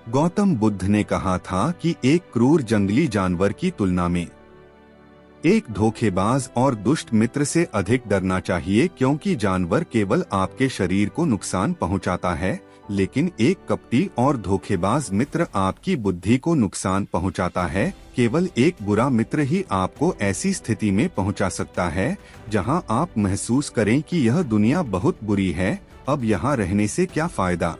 गौतम बुद्ध ने कहा था कि एक क्रूर जंगली जानवर की तुलना में एक धोखेबाज और दुष्ट मित्र से अधिक डरना चाहिए, क्योंकि जानवर केवल आपके शरीर को नुकसान पहुंचाता है, लेकिन एक कपटी और धोखेबाज मित्र आपकी बुद्धि को नुकसान पहुंचाता है। केवल एक बुरा मित्र ही आपको ऐसी स्थिति में पहुंचा सकता है जहां आप महसूस करें कि यह दुनिया बहुत बुरी है, अब यहाँ रहने से क्या फायदा।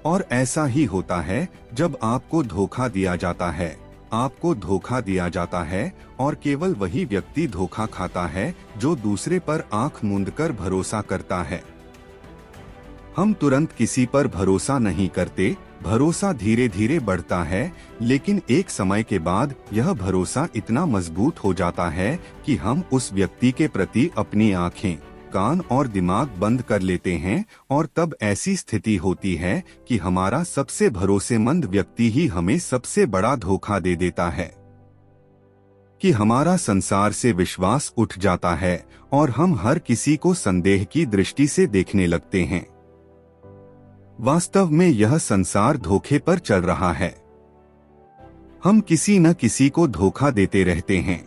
और ऐसा ही होता है जब आपको धोखा दिया जाता है। आपको धोखा दिया जाता है और केवल वही व्यक्ति धोखा खाता है जो दूसरे पर आंख मूंदकर भरोसा करता है। हम तुरंत किसी पर भरोसा नहीं करते, भरोसा धीरे धीरे बढ़ता है, लेकिन एक समय के बाद यह भरोसा इतना मजबूत हो जाता है कि हम उस व्यक्ति के प्रति अपनी आंखें, कान और दिमाग बंद कर लेते हैं, और तब ऐसी स्थिति होती है कि हमारा सबसे भरोसेमंद व्यक्ति ही हमें सबसे बड़ा धोखा दे देता है, कि हमारा संसार से विश्वास उठ जाता है और हम हर किसी को संदेह की दृष्टि से देखने लगते हैं। वास्तव में यह संसार धोखे पर चल रहा है। हम किसी न किसी को धोखा देते रहते हैं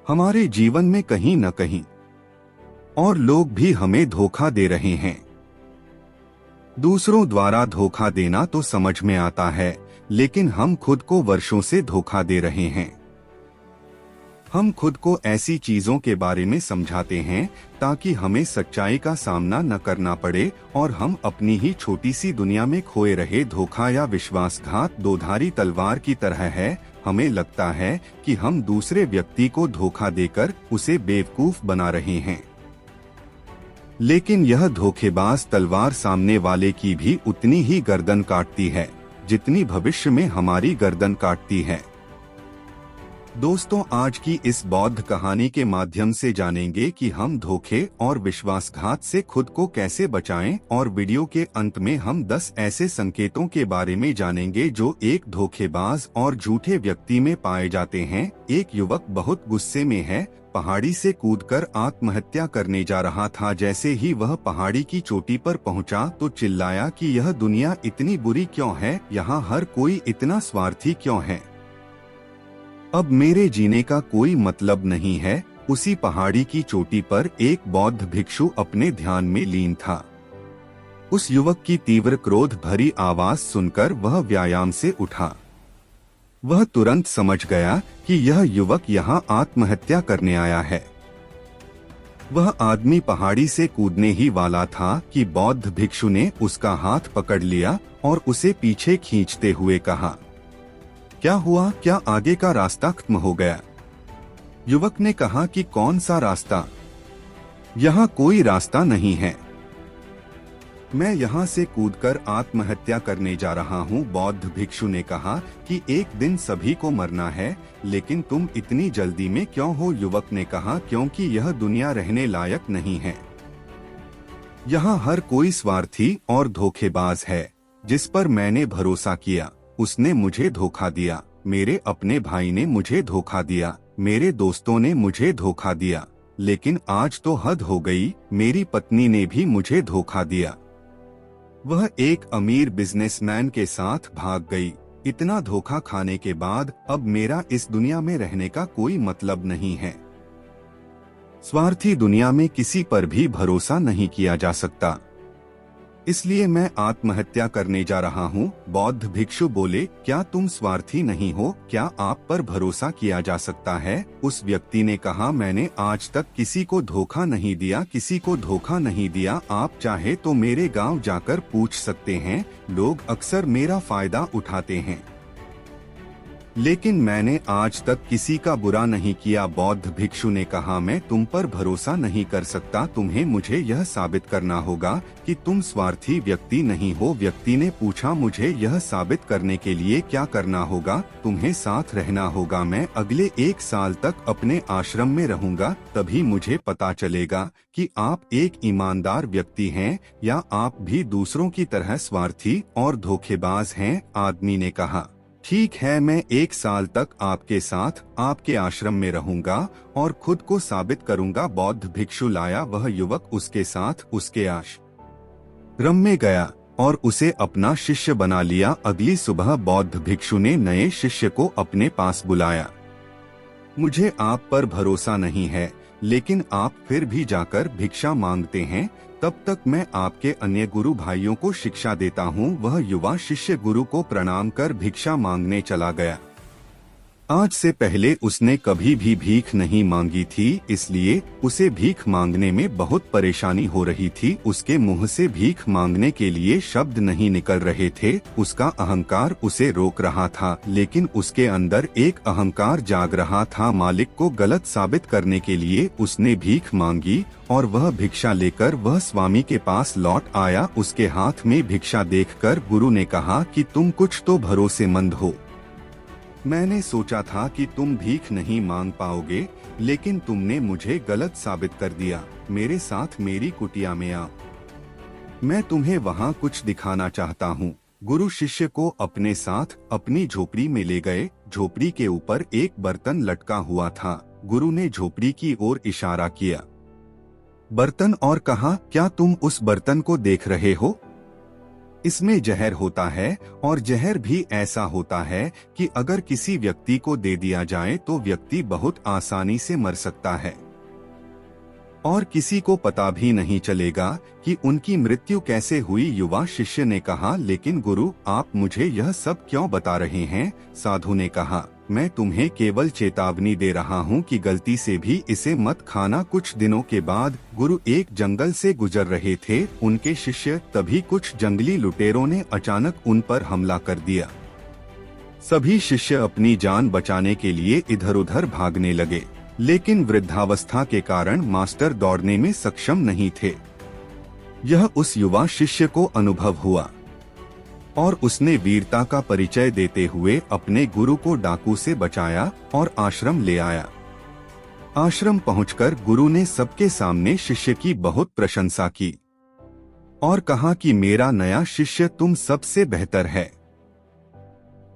हमारे जीवन में कहीं न कहीं, और लोग भी हमें धोखा दे रहे हैं। दूसरों द्वारा धोखा देना तो समझ में आता है, लेकिन हम खुद को वर्षों से धोखा दे रहे हैं। हम खुद को ऐसी चीजों के बारे में समझाते हैं ताकि हमें सच्चाई का सामना न करना पड़े, और हम अपनी ही छोटी सी दुनिया में खोए रहे। धोखा या विश्वासघात दोधारी तलवार की तरह है। हमें लगता है कि हम दूसरे व्यक्ति को धोखा देकर उसे बेवकूफ बना रहे हैं, लेकिन यह धोखेबाज तलवार सामने वाले की भी उतनी ही गर्दन काटती है जितनी भविष्य में हमारी गर्दन काटती है। दोस्तों, आज की इस बौद्ध कहानी के माध्यम से जानेंगे कि हम धोखे और विश्वासघात से खुद को कैसे बचाएं, और वीडियो के अंत में हम 10 ऐसे संकेतों के बारे में जानेंगे जो एक धोखेबाज और झूठे व्यक्ति में पाए जाते हैं। एक युवक बहुत गुस्से में है, पहाड़ी से कूदकर आत्महत्या करने जा रहा था। जैसे ही वह पहाड़ी की चोटी पर पहुंचा तो चिल्लाया कि यह दुनिया इतनी बुरी क्यों है, यहाँ हर कोई इतना स्वार्थी क्यों है, अब मेरे जीने का कोई मतलब नहीं है। उसी पहाड़ी की चोटी पर एक बौद्ध भिक्षु अपने ध्यान में लीन था। उस युवक की तीव्र क्रोध भरी आवाज सुनकर वह व्यायाम से उठा। वह तुरंत समझ गया कि यह युवक यहाँ आत्महत्या करने आया है। वह आदमी पहाड़ी से कूदने ही वाला था कि बौद्ध भिक्षु ने उसका हाथ पकड़ लिया और उसे पीछे खींचते हुए कहा, क्या हुआ, क्या आगे का रास्ता खत्म हो गया? युवक ने कहा कि कौन सा रास्ता, यहाँ कोई रास्ता नहीं है, मैं यहाँ से कूदकर आत्महत्या करने जा रहा हूँ। बौद्ध भिक्षु ने कहा कि एक दिन सभी को मरना है, लेकिन तुम इतनी जल्दी में क्यों हो? युवक ने कहा, क्योंकि यह दुनिया रहने लायक नहीं है। यहाँ हर कोई स्वार्थी और धोखेबाज है। जिस पर मैंने भरोसा किया उसने मुझे धोखा दिया, मेरे अपने भाई ने मुझे धोखा दिया, मेरे दोस्तों ने मुझे धोखा दिया, लेकिन आज तो हद हो गई, मेरी पत्नी ने भी मुझे धोखा दिया। वह एक अमीर बिजनेसमैन के साथ भाग गई। इतना धोखा खाने के बाद अब मेरा इस दुनिया में रहने का कोई मतलब नहीं है। स्वार्थी दुनिया में किसी पर भी भरोसा नहीं किया जा सकता, इसलिए मैं आत्महत्या करने जा रहा हूँ। बौद्ध भिक्षु बोले, क्या तुम स्वार्थी नहीं हो? क्या आप पर भरोसा किया जा सकता है? उस व्यक्ति ने कहा, मैंने आज तक किसी को धोखा नहीं दिया, किसी को धोखा नहीं दिया। आप चाहे तो मेरे गांव जाकर पूछ सकते हैं, लोग अक्सर मेरा फायदा उठाते हैं, लेकिन मैंने आज तक किसी का बुरा नहीं किया। बौद्ध भिक्षु ने कहा, मैं तुम पर भरोसा नहीं कर सकता, तुम्हें मुझे यह साबित करना होगा कि तुम स्वार्थी व्यक्ति नहीं हो। व्यक्ति ने पूछा, मुझे यह साबित करने के लिए क्या करना होगा? तुम्हें साथ रहना होगा। मैं अगले 1 साल तक अपने आश्रम में रहूंगा, तभी मुझे पता चलेगा कि आप एक ईमानदार व्यक्ति हैं या आप भी दूसरों की तरह स्वार्थी और धोखेबाज हैं। आदमी ने कहा, ठीक है, मैं 1 साल तक आपके साथ आपके आश्रम में रहूंगा और खुद को साबित करूंगा। बौद्ध भिक्षु लाया। वह युवक उसके साथ उसके आश्रम में गया और उसे अपना शिष्य बना लिया। अगली सुबह बौद्ध भिक्षु ने नए शिष्य को अपने पास बुलाया। मुझे आप पर भरोसा नहीं है, लेकिन आप फिर भी जाकर भिक्षा मांगते हैं, तब तक मैं आपके अन्य गुरु भाइयों को शिक्षा देता हूँ। वह युवा शिष्य गुरु को प्रणाम कर भिक्षा मांगने चला गया। आज से पहले उसने कभी भी भीख नहीं मांगी थी, इसलिए उसे भीख मांगने में बहुत परेशानी हो रही थी। उसके मुंह से भीख मांगने के लिए शब्द नहीं निकल रहे थे। उसका अहंकार उसे रोक रहा था, लेकिन उसके अंदर एक अहंकार जाग रहा था। मालिक को गलत साबित करने के लिए उसने भीख मांगी और वह भिक्षा लेकर वह स्वामी के पास लौट आया। उसके हाथ में भिक्षा देखकर गुरु ने कहा कि तुम कुछ तो भरोसेमंद हो। मैंने सोचा था कि तुम भीख नहीं मांग पाओगे, लेकिन तुमने मुझे गलत साबित कर दिया। मेरे साथ मेरी कुटिया में आ, मैं तुम्हें वहाँ कुछ दिखाना चाहता हूँ। गुरु शिष्य को अपने साथ अपनी झोपड़ी में ले गए। झोपड़ी के ऊपर एक बर्तन लटका हुआ था। गुरु ने झोपड़ी की ओर इशारा किया बर्तन और कहा, क्या तुम उस बर्तन को देख रहे हो? इसमें जहर होता है, और जहर भी ऐसा होता है कि अगर किसी व्यक्ति को दे दिया जाए तो व्यक्ति बहुत आसानी से मर सकता है और किसी को पता भी नहीं चलेगा कि उनकी मृत्यु कैसे हुई। युवा शिष्य ने कहा, लेकिन गुरु, आप मुझे यह सब क्यों बता रहे हैं? साधु ने कहा, मैं तुम्हें केवल चेतावनी दे रहा हूँ कि गलती से भी इसे मत खाना। कुछ दिनों के बाद गुरु एक जंगल से गुजर रहे थे। उनके शिष्य तभी कुछ जंगली लुटेरों ने अचानक उन पर हमला कर दिया। सभी शिष्य अपनी जान बचाने के लिए इधर उधर भागने लगे, लेकिन वृद्धावस्था के कारण मास्टर दौड़ने में सक्षम नहीं थे। यह उस युवा शिष्य को अनुभव हुआ और उसने वीरता का परिचय देते हुए अपने गुरु को डाकू से बचाया और आश्रम ले आया। आश्रम पहुंचकर गुरु ने सबके सामने शिष्य की बहुत प्रशंसा की और कहा कि मेरा नया शिष्य तुम सबसे बेहतर है,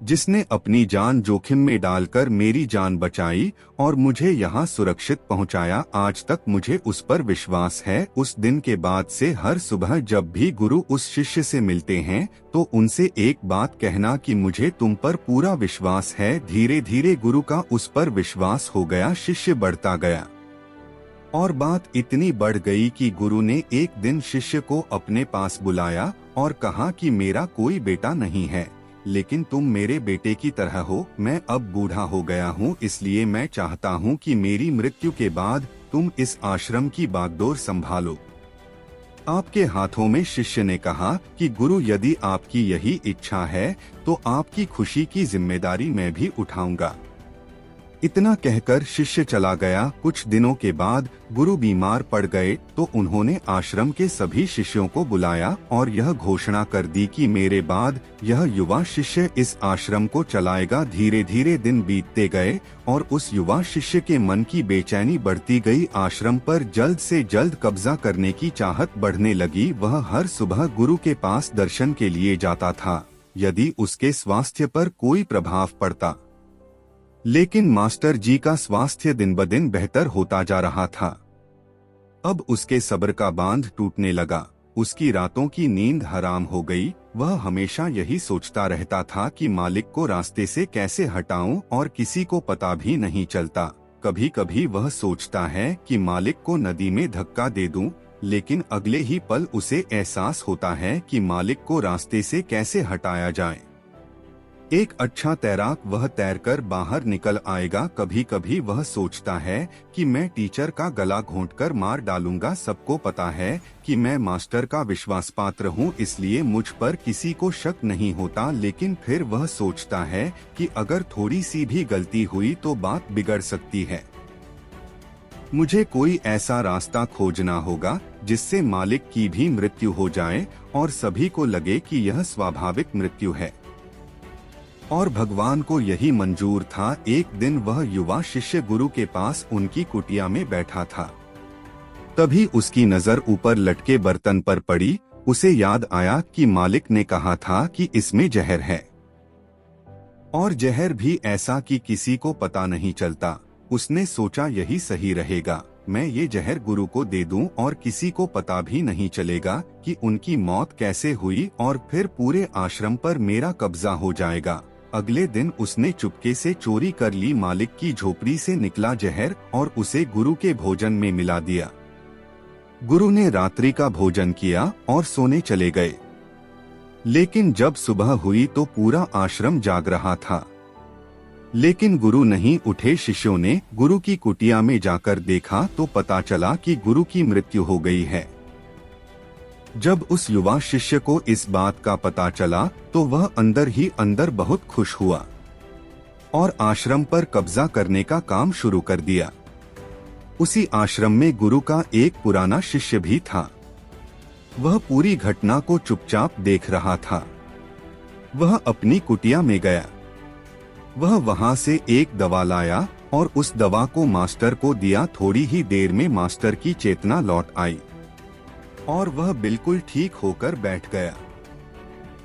जिसने अपनी जान जोखिम में डालकर मेरी जान बचाई और मुझे यहाँ सुरक्षित पहुँचाया। आज तक मुझे उस पर विश्वास है। उस दिन के बाद से हर सुबह जब भी गुरु उस शिष्य से मिलते हैं तो उनसे एक बात कहना कि मुझे तुम पर पूरा विश्वास है। धीरे धीरे गुरु का उस पर विश्वास हो गया। शिष्य बढ़ता गया और बात इतनी बढ़ गई कि गुरु ने एक दिन शिष्य को अपने पास बुलाया और कहा कि मेरा कोई बेटा नहीं है, लेकिन तुम मेरे बेटे की तरह हो। मैं अब बूढ़ा हो गया हूँ, इसलिए मैं चाहता हूँ कि मेरी मृत्यु के बाद तुम इस आश्रम की बागडोर संभालो। आपके हाथों में। शिष्य ने कहा कि गुरु, यदि आपकी यही इच्छा है तो आपकी खुशी की जिम्मेदारी मैं भी उठाऊंगा। इतना कहकर शिष्य चला गया। कुछ दिनों के बाद गुरु बीमार पड़ गए तो उन्होंने आश्रम के सभी शिष्यों को बुलाया और यह घोषणा कर दी कि मेरे बाद यह युवा शिष्य इस आश्रम को चलाएगा। धीरे धीरे दिन बीतते गए और उस युवा शिष्य के मन की बेचैनी बढ़ती गई। आश्रम पर जल्द से जल्द कब्जा करने की चाहत बढ़ने लगी। वह हर सुबह गुरु के पास दर्शन के लिए जाता था यदि उसके स्वास्थ्य पर कोई प्रभाव पड़ता, लेकिन मास्टर जी का स्वास्थ्य दिन ब दिन बेहतर होता जा रहा था। अब उसके सब्र का बांध टूटने लगा। उसकी रातों की नींद हराम हो गई। वह हमेशा यही सोचता रहता था कि मालिक को रास्ते से कैसे हटाऊं और किसी को पता भी नहीं चलता। कभी कभी वह सोचता है कि मालिक को नदी में धक्का दे दूं, लेकिन अगले ही पल उसे एहसास होता है कि मालिक को रास्ते से कैसे हटाया जाए। एक अच्छा तैराक वह तैरकर बाहर निकल आएगा। कभी कभी वह सोचता है कि मैं टीचर का गला घोंटकर मार डालूंगा। सबको पता है कि मैं मास्टर का विश्वास पात्र हूँ, इसलिए मुझ पर किसी को शक नहीं होता। लेकिन फिर वह सोचता है कि अगर थोड़ी सी भी गलती हुई तो बात बिगड़ सकती है। मुझे कोई ऐसा रास्ता खोजना होगा जिससे मालिक की भी मृत्यु हो जाए और सभी को लगे कि यह स्वाभाविक मृत्यु है। और भगवान को यही मंजूर था। एक दिन वह युवा शिष्य गुरु के पास उनकी कुटिया में बैठा था। तभी उसकी नजर ऊपर लटके बर्तन पर पड़ी। उसे याद आया कि मालिक ने कहा था कि इसमें जहर है, और जहर भी ऐसा कि किसी को पता नहीं चलता। उसने सोचा यही सही रहेगा। मैं ये जहर गुरु को दे दूं और किसी को पता भी नहीं चलेगा कि उनकी मौत कैसे हुई और फिर पूरे आश्रम पर मेरा कब्जा हो जाएगा। अगले दिन उसने चुपके से चोरी कर ली मालिक की झोपड़ी से निकला जहर और उसे गुरु के भोजन में मिला दिया। गुरु ने रात्रि का भोजन किया और सोने चले गए। लेकिन जब सुबह हुई तो पूरा आश्रम जाग रहा था, लेकिन गुरु नहीं उठे। शिष्यों ने गुरु की कुटिया में जाकर देखा तो पता चला कि गुरु की मृत्यु हो गई है। जब उस युवा शिष्य को इस बात का पता चला तो वह अंदर ही अंदर बहुत खुश हुआ और आश्रम पर कब्जा करने का काम शुरू कर दिया। उसी आश्रम में गुरु का एक पुराना शिष्य भी था। वह पूरी घटना को चुपचाप देख रहा था। वह अपनी कुटिया में गया। वह वहां से एक दवा लाया और उस दवा को मास्टर को दिया। थोड़ी ही देर में मास्टर की चेतना लौट आई और वह बिल्कुल ठीक होकर बैठ गया।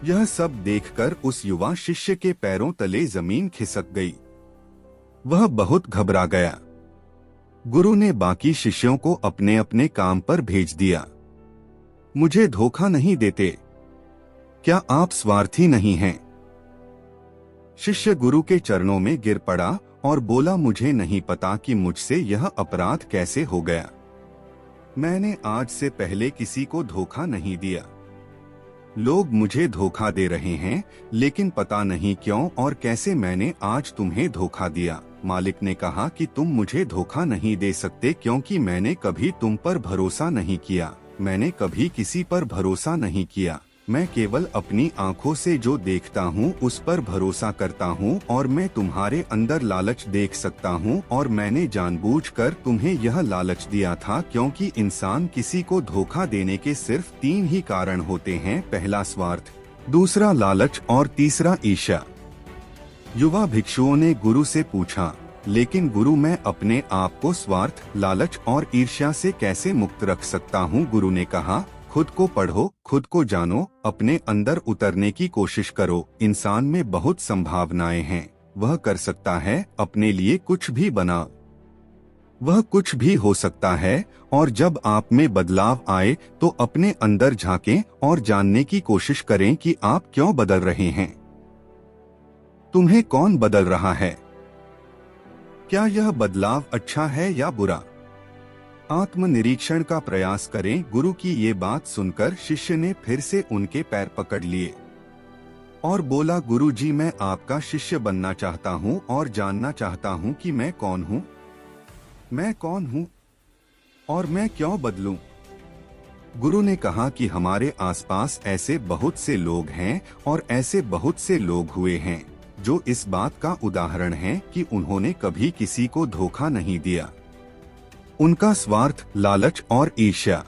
यह सब देखकर उस युवा शिष्य के पैरों तले जमीन खिसक गई। वह बहुत घबरा गया। गुरु ने बाकी शिष्यों को अपने अपने काम पर भेज दिया। मुझे धोखा नहीं देते, क्या आप स्वार्थी नहीं हैं? शिष्य गुरु के चरणों में गिर पड़ा और बोला, मुझे नहीं पता कि मुझसे यह अपराध कैसे हो गया। मैंने आज से पहले किसी को धोखा नहीं दिया। लोग मुझे धोखा दे रहे हैं, लेकिन पता नहीं क्यों और कैसे मैंने आज तुम्हें धोखा दिया। मालिक ने कहा कि तुम मुझे धोखा नहीं दे सकते क्योंकि मैंने कभी तुम पर भरोसा नहीं किया। मैंने कभी किसी पर भरोसा नहीं किया। मैं केवल अपनी आंखों से जो देखता हूँ उस पर भरोसा करता हूँ और मैं तुम्हारे अंदर लालच देख सकता हूँ और मैंने जानबूझकर तुम्हें यह लालच दिया था क्योंकि इंसान किसी को धोखा देने के सिर्फ 3 ही कारण होते हैं। पहला स्वार्थ, दूसरा लालच और तीसरा ईर्ष्या। युवा भिक्षुओं ने गुरु से पूछा, लेकिन गुरु मैं अपने आप को स्वार्थ, लालच और ईर्ष्या से कैसे मुक्त रख सकता हूँ? गुरु ने कहा, खुद को पढ़ो, खुद को जानो, अपने अंदर उतरने की कोशिश करो। इंसान में बहुत संभावनाएं हैं, वह कर सकता है अपने लिए कुछ भी बना। वह कुछ भी हो सकता है और जब आप में बदलाव आए तो अपने अंदर झांकें और जानने की कोशिश करें कि आप क्यों बदल रहे हैं। तुम्हें कौन बदल रहा है? क्या यह बदलाव अच्छा है या बुरा? आत्मनिरीक्षण का प्रयास करें। गुरु की ये बात सुनकर शिष्य ने फिर से उनके पैर पकड़ लिए और बोला, गुरु जी मैं आपका शिष्य बनना चाहता हूँ और जानना चाहता हूँ कि मैं कौन हूँ। मैं कौन हूँ और मैं क्यों बदलूं? गुरु ने कहा कि हमारे आसपास ऐसे बहुत से लोग हैं और ऐसे बहुत से लोग हुए हैं जो इस बात का उदाहरण हैं कि उन्होंने कभी किसी को धोखा नहीं दिया। उनका स्वार्थ, लालच और ईर्ष्या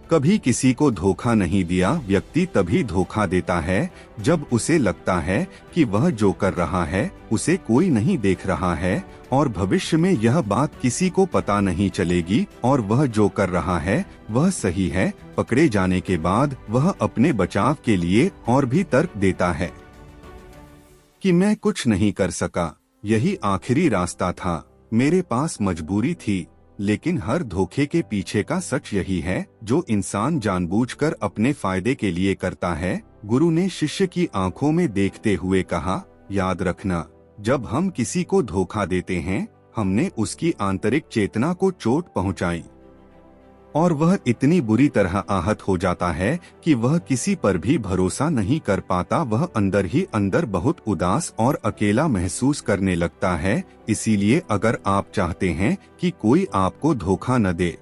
कभी किसी को धोखा नहीं दिया। व्यक्ति तभी धोखा देता है जब उसे लगता है कि वह जो कर रहा है उसे कोई नहीं देख रहा है और भविष्य में यह बात किसी को पता नहीं चलेगी और वह जो कर रहा है वह सही है। पकड़े जाने के बाद वह अपने बचाव के लिए और भी तर्क देता है कि मैं कुछ नहीं कर सका, यही आखिरी रास्ता था, मेरे पास मजबूरी थी। लेकिन हर धोखे के पीछे का सच यही है जो इंसान जानबूझकर अपने फायदे के लिए करता है। गुरु ने शिष्य की आंखों में देखते हुए कहा, याद रखना, जब हम किसी को धोखा देते हैं हमने उसकी आंतरिक चेतना को चोट पहुंचाई और वह इतनी बुरी तरह आहत हो जाता है कि वह किसी पर भी भरोसा नहीं कर पाता। वह अंदर ही अंदर बहुत उदास और अकेला महसूस करने लगता है। इसीलिए अगर आप चाहते हैं कि कोई आपको धोखा न दे,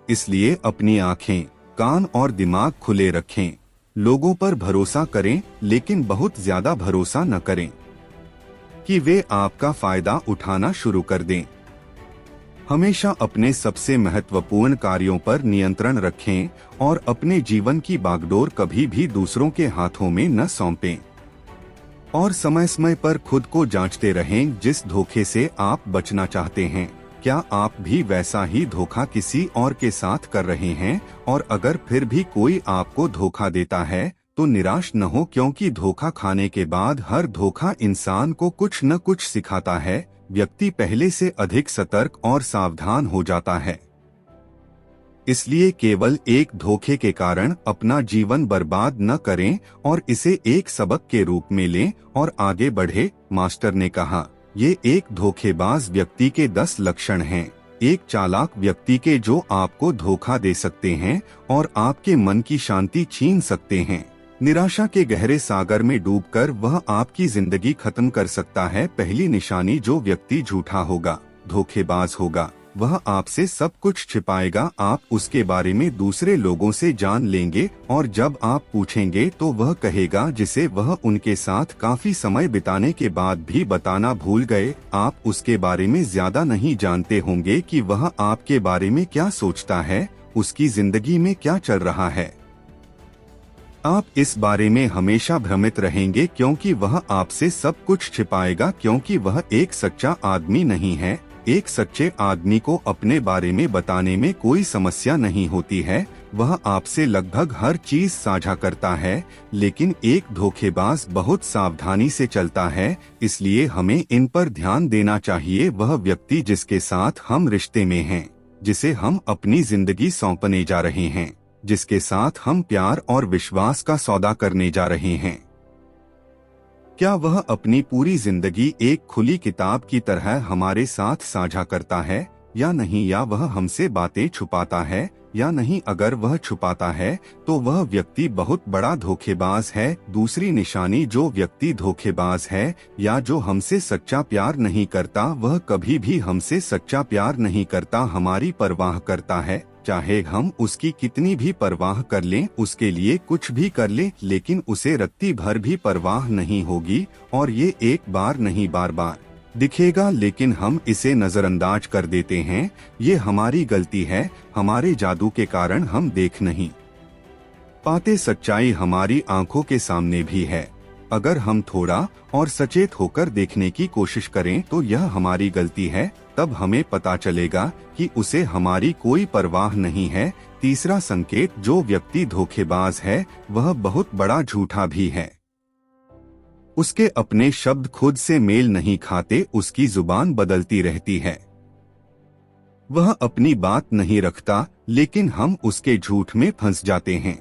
इसलिए अपनी आंखें, कान और दिमाग खुले रखें। लोगों पर भरोसा करें लेकिन बहुत ज्यादा भरोसा न करें कि वे आपका फायदा उठाना शुरू कर दें। हमेशा अपने सबसे महत्वपूर्ण कार्यों पर नियंत्रण रखें और अपने जीवन की बागडोर कभी भी दूसरों के हाथों में न सौंपें। और समय समय पर खुद को जांचते रहें जिस धोखे से आप बचना चाहते हैं। क्या आप भी वैसा ही धोखा किसी और के साथ कर रहे हैं? और अगर फिर भी कोई आपको धोखा देता है तो निराश न हो, क्योंकि धोखा खाने के बाद हर धोखा इंसान को कुछ न कुछ सिखाता है। व्यक्ति पहले से अधिक सतर्क और सावधान हो जाता है। इसलिए केवल एक धोखे के कारण अपना जीवन बर्बाद न करें और इसे एक सबक के रूप में लें और आगे बढ़े। मास्टर ने कहा, ये एक धोखेबाज व्यक्ति के 10 लक्षण हैं। एक चालाक व्यक्ति के जो आपको धोखा दे सकते हैं और आपके मन की शांति छीन सकते हैं। निराशा के गहरे सागर में डूबकर वह आपकी जिंदगी खत्म कर सकता है। पहली निशानी, जो व्यक्ति झूठा होगा, धोखेबाज होगा, वह आपसे सब कुछ छिपाएगा। आप उसके बारे में दूसरे लोगों से जान लेंगे और जब आप पूछेंगे तो वह कहेगा जिसे वह उनके साथ काफी समय बिताने के बाद भी बताना भूल गए। आप उसके बारे में ज्यादा नहीं जानते होंगे कि वह आपके बारे में क्या सोचता है, उसकी जिंदगी में क्या चल रहा है। आप इस बारे में हमेशा भ्रमित रहेंगे क्योंकि वह आपसे सब कुछ छिपाएगा, क्योंकि वह एक सच्चा आदमी नहीं है। एक सच्चे आदमी को अपने बारे में बताने में कोई समस्या नहीं होती है। वह आपसे लगभग हर चीज साझा करता है, लेकिन एक धोखेबाज बहुत सावधानी से चलता है। इसलिए हमें इन पर ध्यान देना चाहिए। वह व्यक्ति जिसके साथ हम रिश्ते में हैं, जिसे हम अपनी जिंदगी सौंपने जा रहे हैं, जिसके साथ हम प्यार और विश्वास का सौदा करने जा रहे हैं, क्या वह अपनी पूरी जिंदगी एक खुली किताब की तरह हमारे साथ साझा करता है या नहीं, या वह हमसे बातें छुपाता है या नहीं। अगर वह छुपाता है तो वह व्यक्ति बहुत बड़ा धोखेबाज है। दूसरी निशानी, जो व्यक्ति धोखेबाज है या जो हमसे सच्चा प्यार नहीं करता, वह कभी भी हमसे सच्चा प्यार नहीं करता, हमारी परवाह करता है। चाहे हम उसकी कितनी भी परवाह कर लें, उसके लिए कुछ भी कर लें, लेकिन उसे रत्ती भर भी परवाह नहीं होगी और ये एक बार नहीं बार बार दिखेगा, लेकिन हम इसे नजरअंदाज कर देते हैं। ये हमारी गलती है। हमारे जादू के कारण हम देख नहीं पाते। सच्चाई हमारी आंखों के सामने भी है। अगर हम थोड़ा और सचेत होकर देखने की कोशिश करें तो यह हमारी गलती है। तब हमें पता चलेगा कि उसे हमारी कोई परवाह नहीं है। तीसरा संकेत, जो व्यक्ति धोखेबाज है वह बहुत बड़ा झूठा भी है। उसके अपने शब्द खुद से मेल नहीं खाते, उसकी जुबान बदलती रहती है। वह अपनी बात नहीं रखता, लेकिन हम उसके झूठ में फंस जाते हैं,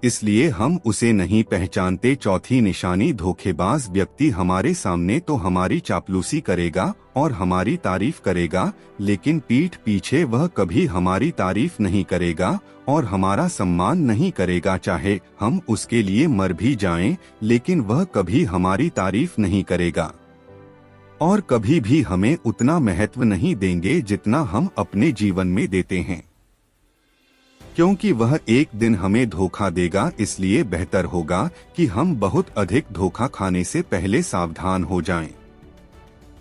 इसलिए हम उसे नहीं पहचानते। चौथी निशानी, धोखेबाज व्यक्ति हमारे सामने तो हमारी चापलूसी करेगा और हमारी तारीफ करेगा, लेकिन पीठ पीछे वह कभी हमारी तारीफ नहीं करेगा और हमारा सम्मान नहीं करेगा। चाहे हम उसके लिए मर भी जाएं, लेकिन वह कभी हमारी तारीफ नहीं करेगा और कभी भी हमें उतना महत्व नहीं देंगे जितना हम अपने जीवन में देते हैं, क्योंकि वह एक दिन हमें धोखा देगा। इसलिए बेहतर होगा कि हम बहुत अधिक धोखा खाने से पहले सावधान हो जाएं।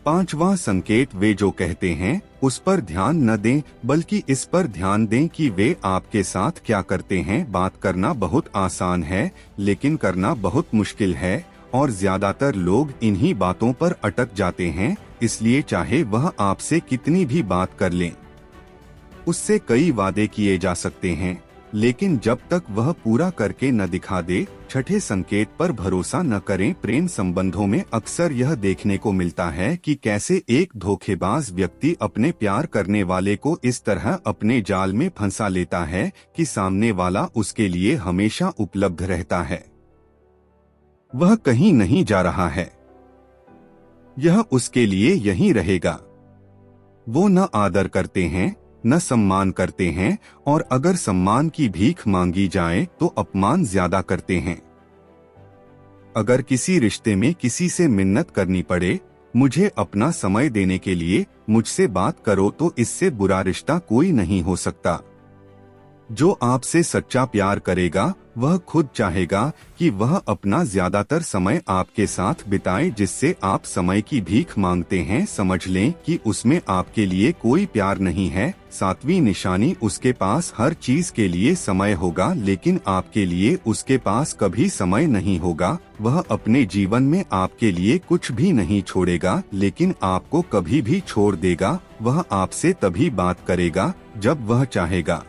पांचवा संकेत, वे जो कहते हैं उस पर ध्यान न दें, बल्कि इस पर ध्यान दें कि वे आपके साथ क्या करते हैं। बात करना बहुत आसान है, लेकिन करना बहुत मुश्किल है और ज्यादातर लोग इन्हीं बातों पर अटक जाते हैं। इसलिए चाहे वह आपसे कितनी भी बात कर लें, उससे कई वादे किए जा सकते हैं, लेकिन जब तक वह पूरा करके न दिखा दे। छठे संकेत पर भरोसा न करें। प्रेम संबंधों में अक्सर यह देखने को मिलता है कि कैसे एक धोखेबाज व्यक्ति अपने प्यार करने वाले को इस तरह अपने जाल में फंसा लेता है कि सामने वाला उसके लिए हमेशा उपलब्ध रहता है। वह कहीं नहीं जा रहा है, यह उसके लिए यहीं रहेगा। वो न आदर करते हैं, न सम्मान करते हैं, और अगर सम्मान की भीख मांगी जाए तो अपमान ज्यादा करते हैं। अगर किसी रिश्ते में किसी से मिन्नत करनी पड़े, मुझे अपना समय देने के लिए मुझसे बात करो, तो इससे बुरा रिश्ता कोई नहीं हो सकता। जो आपसे सच्चा प्यार करेगा वह खुद चाहेगा कि वह अपना ज्यादातर समय आपके साथ बिताए। जिससे आप समय की भीख मांगते हैं, समझ लें कि उसमें आपके लिए कोई प्यार नहीं है। सातवीं निशानी, उसके पास हर चीज के लिए समय होगा, लेकिन आपके लिए उसके पास कभी समय नहीं होगा। वह अपने जीवन में आपके लिए कुछ भी नहीं छोड़ेगा, लेकिन आपको कभी भी छोड़ देगा। वह आपसे तभी बात करेगा जब वह चाहेगा।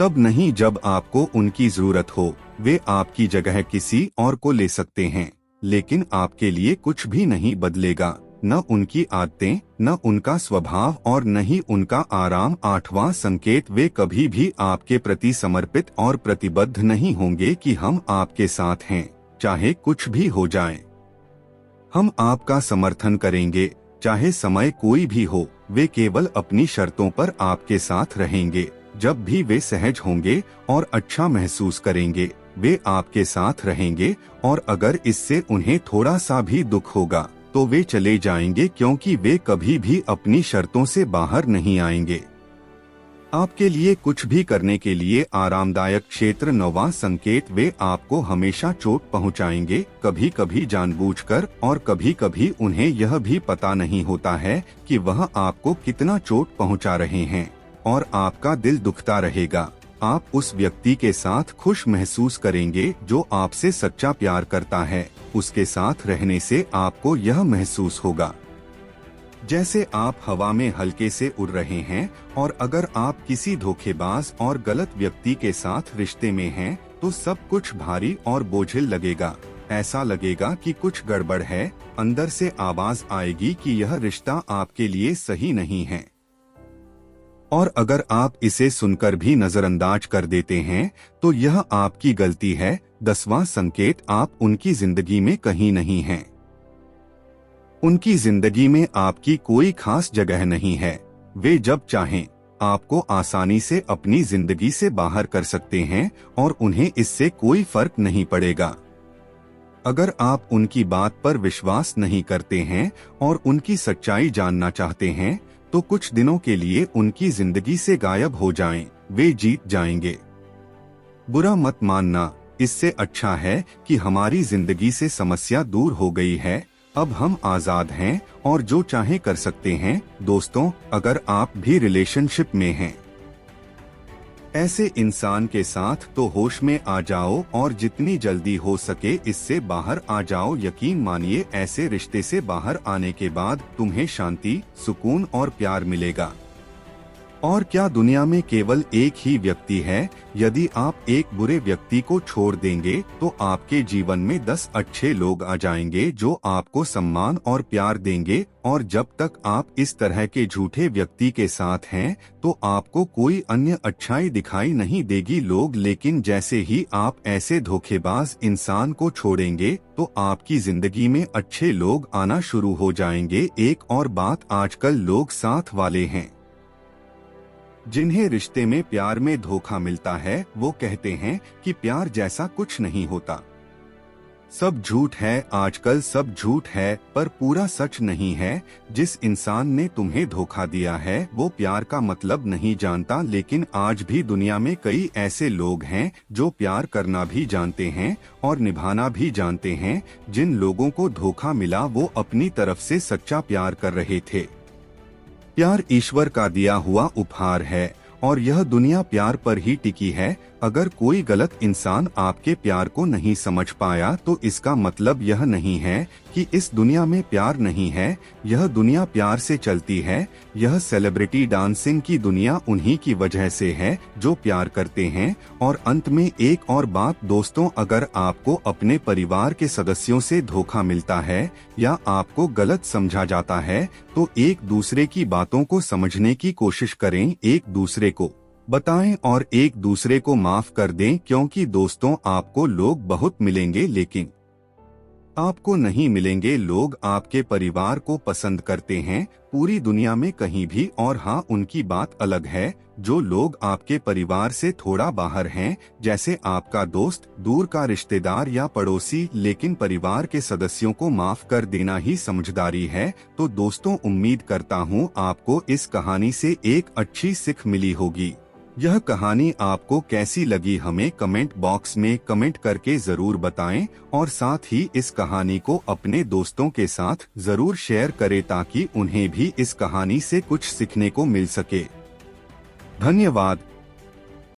तब नहीं जब आपको उनकी जरूरत हो। वे आपकी जगह किसी और को ले सकते हैं, लेकिन आपके लिए कुछ भी नहीं बदलेगा, न उनकी आदतें, न उनका स्वभाव और न ही उनका आराम। आठवां संकेत, वे कभी भी आपके प्रति समर्पित और प्रतिबद्ध नहीं होंगे कि हम आपके साथ हैं, चाहे कुछ भी हो जाए। हम आपका समर्थन करेंगे, चाहे समय कोई भी हो। वे केवल अपनी शर्तों पर आपके साथ रहेंगे। जब भी वे सहज होंगे और अच्छा महसूस करेंगे, वे आपके साथ रहेंगे, और अगर इससे उन्हें थोड़ा सा भी दुख होगा तो वे चले जाएंगे, क्योंकि वे कभी भी अपनी शर्तों से बाहर नहीं आएंगे। आपके लिए कुछ भी करने के लिए आरामदायक क्षेत्र। नौवां संकेत, वे आपको हमेशा चोट पहुंचाएंगे, कभी कभी जानबूझकर और कभी कभी उन्हें यह भी पता नहीं होता है कि वह आपको कितना चोट पहुंचा रहे हैं, और आपका दिल दुखता रहेगा। आप उस व्यक्ति के साथ खुश महसूस करेंगे जो आपसे सच्चा प्यार करता है। उसके साथ रहने से आपको यह महसूस होगा जैसे आप हवा में हल्के से उड़ रहे हैं, और अगर आप किसी धोखेबाज और गलत व्यक्ति के साथ रिश्ते में हैं, तो सब कुछ भारी और बोझिल लगेगा। ऐसा लगेगा कि कुछ गड़बड़ है। अंदर से आवाज आएगी कि यह रिश्ता आपके लिए सही नहीं है। और अगर आप इसे सुनकर भी नजरअंदाज कर देते हैं, तो यह आपकी गलती है। 10वां संकेत, आप उनकी जिंदगी में कहीं नहीं हैं। उनकी जिंदगी में आपकी कोई खास जगह नहीं है। वे जब चाहें आपको आसानी से अपनी जिंदगी से बाहर कर सकते हैं, और उन्हें इससे कोई फर्क नहीं पड़ेगा। अगर आप उनकी बात पर विश्वास नहीं करते हैं और उनकी सच्चाई जानना चाहते हैं, तो कुछ दिनों के लिए उनकी जिंदगी से गायब हो जाएं। वे जीत जाएंगे। बुरा मत मानना, इससे अच्छा है कि हमारी जिंदगी से समस्या दूर हो गई है। अब हम आजाद हैं और जो चाहे कर सकते हैं। दोस्तों, अगर आप भी रिलेशनशिप में हैं ऐसे इंसान के साथ, तो होश में आ जाओ और जितनी जल्दी हो सके इससे बाहर आ जाओ। यकीन मानिए, ऐसे रिश्ते से बाहर आने के बाद तुम्हें शांति, सुकून और प्यार मिलेगा। और क्या दुनिया में केवल एक ही व्यक्ति है? यदि आप एक बुरे व्यक्ति को छोड़ देंगे, तो आपके जीवन में 10 अच्छे लोग आ जाएंगे जो आपको सम्मान और प्यार देंगे। और जब तक आप इस तरह के झूठे व्यक्ति के साथ हैं, तो आपको कोई अन्य अच्छाई दिखाई नहीं देगी लोग। लेकिन जैसे ही आप ऐसे धोखेबाज इंसान को छोड़ेंगे, तो आपकी जिंदगी में अच्छे लोग आना शुरू हो जाएंगे। एक और बात, आजकल लोग साथ वाले हैं जिन्हें रिश्ते में प्यार में धोखा मिलता है, वो कहते हैं कि प्यार जैसा कुछ नहीं होता। सब झूठ है, आजकल सब झूठ है, पर पूरा सच नहीं है। जिस इंसान ने तुम्हें धोखा दिया है, वो प्यार का मतलब नहीं जानता। लेकिन आज भी दुनिया में कई ऐसे लोग हैं जो प्यार करना भी जानते हैं और निभाना भी जानते हैं। जिन लोगों को धोखा मिला, वो अपनी तरफ से सच्चा प्यार कर रहे थे। प्यार ईश्वर का दिया हुआ उपहार है, और यह दुनिया प्यार पर ही टिकी है। अगर कोई गलत इंसान आपके प्यार को नहीं समझ पाया, तो इसका मतलब यह नहीं है कि इस दुनिया में प्यार नहीं है। यह दुनिया प्यार से चलती है। यह सेलिब्रिटी डांसिंग की दुनिया उन्हीं की वजह से है जो प्यार करते हैं। और अंत में एक और बात दोस्तों, अगर आपको अपने परिवार के सदस्यों से धोखा मिलता है या आपको गलत समझा जाता है, तो एक दूसरे की बातों को समझने की कोशिश करें, एक दूसरे को बताएं और एक दूसरे को माफ कर दें। क्योंकि दोस्तों, आपको लोग बहुत मिलेंगे, लेकिन आपको नहीं मिलेंगे लोग आपके परिवार को पसंद करते हैं पूरी दुनिया में कहीं भी। और हाँ, उनकी बात अलग है जो लोग आपके परिवार से थोड़ा बाहर हैं, जैसे आपका दोस्त, दूर का रिश्तेदार या पड़ोसी। लेकिन परिवार के सदस्यों को माफ कर देना ही समझदारी है। तो दोस्तों, उम्मीद करता हूँ आपको इस कहानी से एक अच्छी सीख मिली होगी। यह कहानी आपको कैसी लगी, हमें कमेंट बॉक्स में कमेंट करके जरूर बताएं। और साथ ही इस कहानी को अपने दोस्तों के साथ जरूर शेयर करें, ताकि उन्हें भी इस कहानी से कुछ सीखने को मिल सके। धन्यवाद।